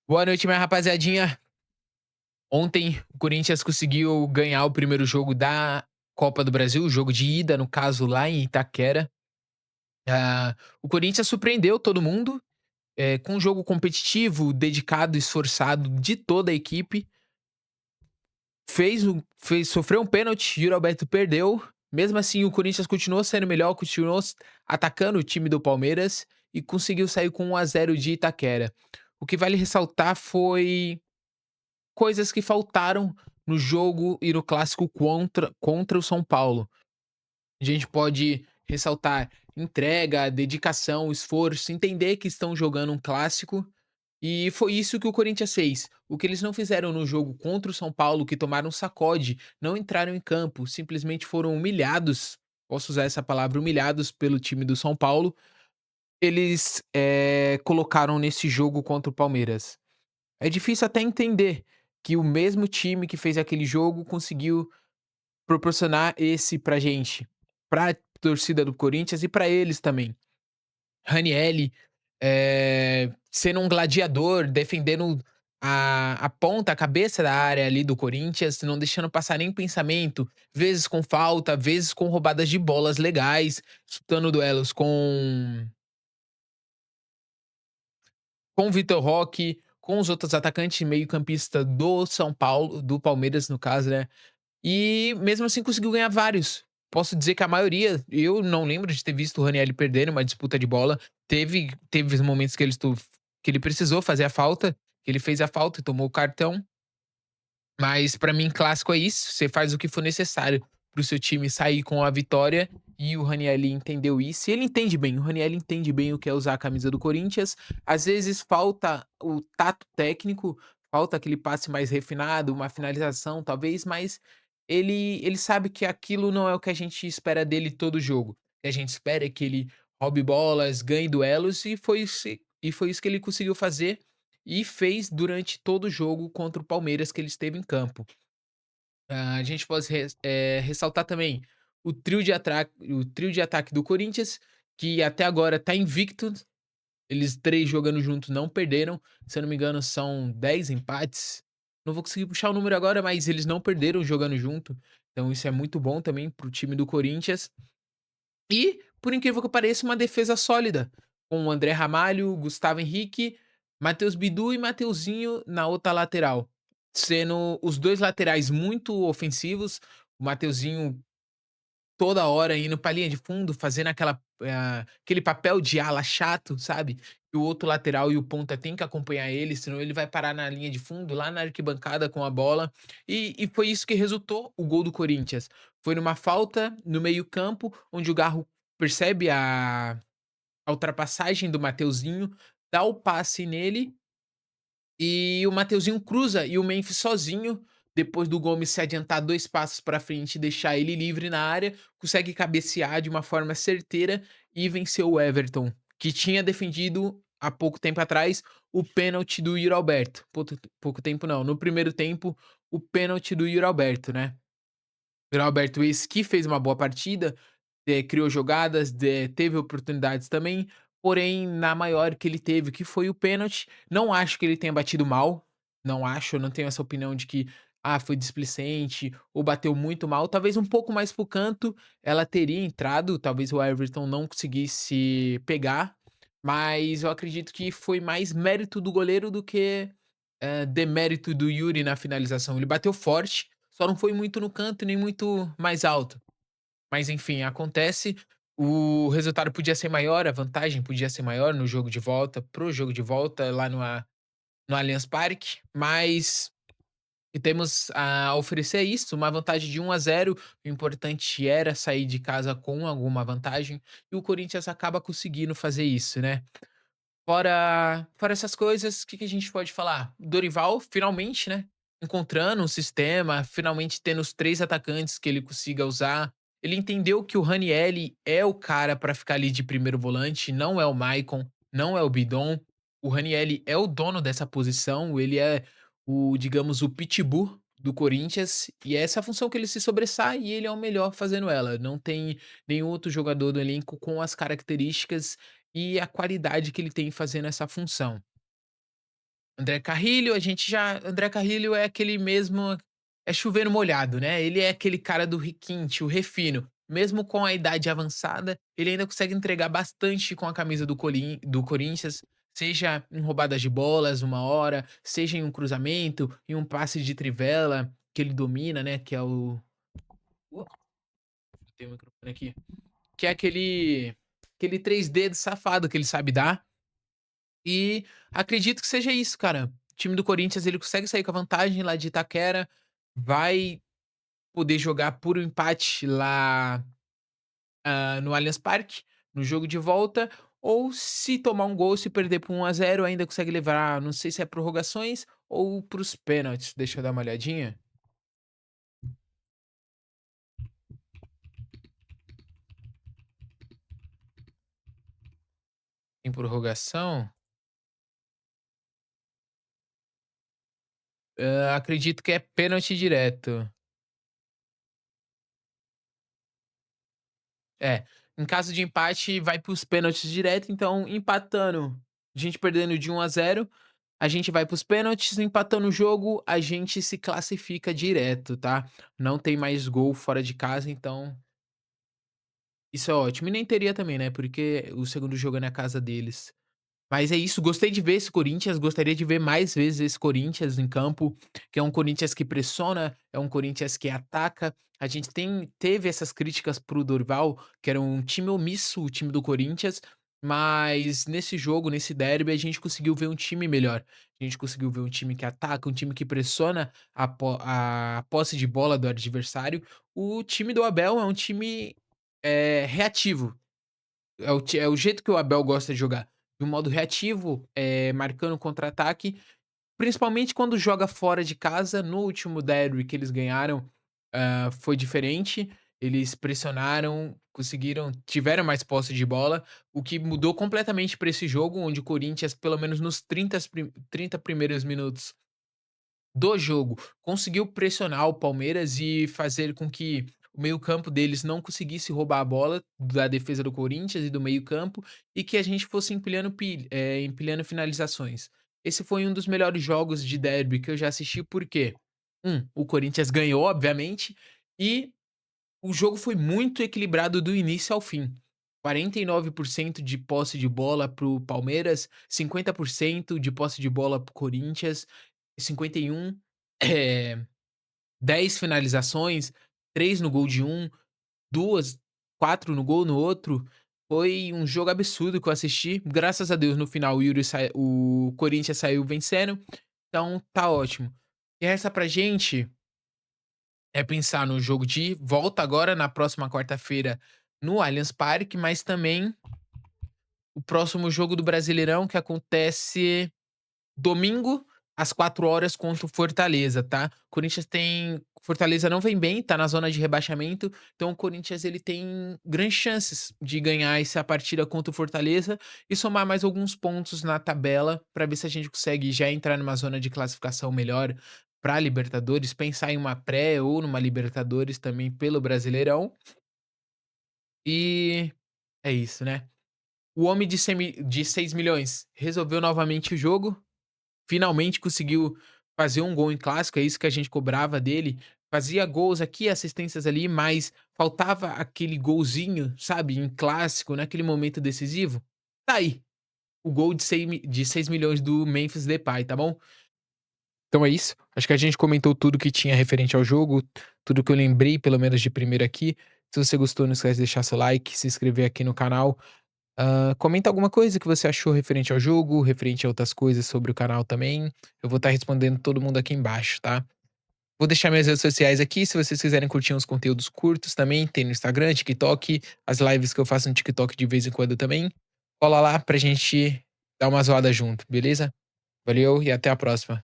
Boa noite, minha rapaziadinha. Ontem o Corinthians conseguiu ganhar o primeiro jogo da Copa do Brasil, o jogo de ida, no caso, lá em Itaquera. O Corinthians surpreendeu todo mundo, com um jogo competitivo, dedicado, esforçado de toda a equipe. Sofreu um pênalti, Yuri Alberto perdeu. Mesmo assim, o Corinthians continuou sendo melhor, continuou atacando o time do Palmeiras e conseguiu sair com 1-0 de Itaquera. O que vale ressaltar foi coisas que faltaram no jogo e no clássico contra o São Paulo. A gente pode ressaltar entrega, dedicação, esforço, entender que estão jogando um clássico, e foi isso que o Corinthians fez. O que eles não fizeram no jogo contra o São Paulo, que tomaram um sacode, não entraram em campo, simplesmente foram humilhados, posso usar essa palavra, humilhados pelo time do São Paulo, eles, colocaram nesse jogo contra o Palmeiras. É difícil até entender que o mesmo time que fez aquele jogo conseguiu proporcionar esse pra gente, pra torcida do Corinthians e pra eles também. Ranielli, sendo um gladiador, defendendo a ponta, a cabeça da área ali do Corinthians, não deixando passar nem pensamento, vezes com falta, vezes com roubadas de bolas legais, disputando duelos com o Vitor Roque, com os outros atacantes meio-campista do São Paulo, do Palmeiras, no caso, né. E mesmo assim conseguiu ganhar vários. Posso dizer que a maioria, eu não lembro de ter visto o Ranieri perder numa disputa de bola. Teve os momentos que ele precisou fazer a falta, que ele fez a falta e tomou o cartão. Mas pra mim clássico é isso, você faz o que for necessário para o seu time sair com a vitória, e o Ranieri entendeu isso, e ele entende bem, o Ranieri entende bem o que é usar a camisa do Corinthians. Às vezes falta o tato técnico, falta aquele passe mais refinado, uma finalização talvez, mas ele sabe que aquilo não é o que a gente espera dele todo jogo. O que a gente espera é que ele roube bolas, ganhe duelos, e foi isso que ele conseguiu fazer e fez durante todo o jogo contra o Palmeiras que ele esteve em campo. A gente pode ressaltar também o trio de ataque do Corinthians, que até agora tá invicto, eles 3 jogando juntos não perderam, se eu não me engano são 10 empates, não vou conseguir puxar o número agora, mas eles não perderam jogando junto, então isso é muito bom também para o time do Corinthians. E, por incrível que pareça, uma defesa sólida, com o André Ramalho, Gustavo Henrique, Matheus Bidu e Mateuzinho na outra lateral, sendo os 2 laterais muito ofensivos, o Mateuzinho toda hora indo pra linha de fundo, fazendo aquele papel de ala chato, sabe, e o outro lateral e o ponta tem que acompanhar ele, senão ele vai parar na linha de fundo, lá na arquibancada com a bola, e foi isso que resultou o gol do Corinthians. Foi numa falta no meio-campo, onde o Garro percebe a ultrapassagem do Mateuzinho, dá o passe nele e o Mateuzinho cruza e o Memphis sozinho, depois do Gomes se adiantar 2 passos pra frente e deixar ele livre na área, consegue cabecear de uma forma certeira e venceu o Everton, que tinha defendido há pouco tempo atrás o pênalti do Yuri Alberto. Pouco tempo não, no primeiro tempo, o pênalti do Yuri Alberto, né. Yuri Alberto esse que fez uma boa partida, criou jogadas, teve oportunidades também, porém na maior que ele teve, que foi o pênalti, não acho que ele tenha batido mal, não acho, eu não tenho essa opinião de que, foi displicente ou bateu muito mal, talvez um pouco mais para o canto, ela teria entrado, talvez o Everton não conseguisse pegar, mas eu acredito que foi mais mérito do goleiro do que, demérito do Yuri na finalização. Ele bateu forte, só não foi muito no canto nem muito mais alto. Mas enfim, acontece. O resultado podia ser maior, a vantagem podia ser maior no jogo de volta, pro jogo de volta lá no Allianz Parque, mas temos a oferecer isso, uma vantagem de 1-0. O importante era sair de casa com alguma vantagem, e o Corinthians acaba conseguindo fazer isso, né. Fora essas coisas, o que que a gente pode falar? Dorival finalmente, né, encontrando um sistema, finalmente tendo os 3 atacantes que ele consiga usar. Ele entendeu que o Ranielli é o cara para ficar ali de primeiro volante, não é o Maicon, não é o Bidon. O Ranielli é o dono dessa posição, ele é o, digamos, o pitbull do Corinthians, e é essa a função que ele se sobressai e ele é o melhor fazendo ela. Não tem nenhum outro jogador do elenco com as características e a qualidade que ele tem fazendo essa função. André Carrilho, a gente já André Carrilho é aquele mesmo é chover no molhado, né, ele é aquele cara do requinte, o refino. Mesmo com a idade avançada, ele ainda consegue entregar bastante com a camisa do Corinthians, seja em roubadas de bolas uma hora, seja em um cruzamento, em um passe de trivela, que ele domina, né, que é o tem o microfone aqui. Que é aquele 3 dedos safado que ele sabe dar. E acredito que seja isso, cara. O time do Corinthians, ele consegue sair com a vantagem lá de Itaquera, vai poder jogar por um empate lá, no Allianz Parque, no jogo de volta, ou se tomar um gol, se perder por 1-0, ainda consegue levar, não sei se é prorrogações ou para os pênaltis. Deixa eu dar uma olhadinha. Em prorrogação, acredito que é pênalti direto. É, em caso de empate vai para os pênaltis direto, então empatando, a gente perdendo de 1-0, a gente vai para os pênaltis, empatando o jogo, a gente se classifica direto, tá. Não tem mais gol fora de casa, então isso é ótimo. E nem teria também, né, porque o segundo jogo é na casa deles. Mas é isso, gostei de ver esse Corinthians, gostaria de ver mais vezes esse Corinthians em campo, que é um Corinthians que pressiona, é um Corinthians que ataca. A gente teve essas críticas pro Dorival, que era um time omisso, o time do Corinthians, mas nesse jogo, nesse derby, a gente conseguiu ver um time melhor. A gente conseguiu ver um time que ataca, um time que pressiona a posse de bola do adversário. O time do Abel é um time, reativo. É o jeito que o Abel gosta de jogar, de um modo reativo, marcando contra-ataque, principalmente quando joga fora de casa. No último derby que eles ganharam, foi diferente, eles pressionaram, conseguiram tiveram mais posse de bola, o que mudou completamente para esse jogo, onde o Corinthians, pelo menos nos 30 primeiros minutos do jogo, conseguiu pressionar o Palmeiras e fazer com que o meio-campo deles não conseguisse roubar a bola da defesa do Corinthians e do meio-campo, e que a gente fosse empilhando finalizações. Esse foi um dos melhores jogos de derby que eu já assisti, porque o Corinthians ganhou, obviamente, e o jogo foi muito equilibrado do início ao fim. 49% de posse de bola para o Palmeiras, 50% de posse de bola para o Corinthians, 51, eh, 10 finalizações, 3 no gol de um, 2, 4 no gol no outro. Foi um jogo absurdo que eu assisti. Graças a Deus, no final, o Corinthians saiu vencendo, então tá ótimo. E resta pra gente é pensar no jogo de volta agora na próxima quarta-feira no Allianz Parque, mas também o próximo jogo do Brasileirão que acontece domingo, às 4 horas contra o Fortaleza, tá. Corinthians tem Fortaleza não vem bem, tá na zona de rebaixamento, então o Corinthians ele tem grandes chances de ganhar essa partida contra o Fortaleza e somar mais alguns pontos na tabela, pra ver se a gente consegue já entrar numa zona de classificação melhor pra Libertadores, pensar em uma pré ou numa Libertadores também pelo Brasileirão. E é isso, né. O homem de 6 milhões resolveu novamente o jogo. Finalmente conseguiu fazer um gol em clássico, é isso que a gente cobrava dele. Fazia gols aqui, assistências ali, mas faltava aquele golzinho, sabe, em clássico, naquele momento decisivo. Tá aí, o gol de 6 milhões do Memphis Depay, tá bom? Então é isso, acho que a gente comentou tudo que tinha referente ao jogo, tudo que eu lembrei, pelo menos de primeira aqui. Se você gostou, não esquece de deixar seu like, se inscrever aqui no canal. Comenta alguma coisa que você achou referente ao jogo, referente a outras coisas sobre o canal também. Eu vou estar respondendo todo mundo aqui embaixo, tá? Vou deixar minhas redes sociais aqui, se vocês quiserem curtir uns conteúdos curtos também, tem no Instagram, TikTok, as lives que eu faço no TikTok de vez em quando também. Cola lá pra gente dar uma zoada junto, beleza? Valeu e até a próxima.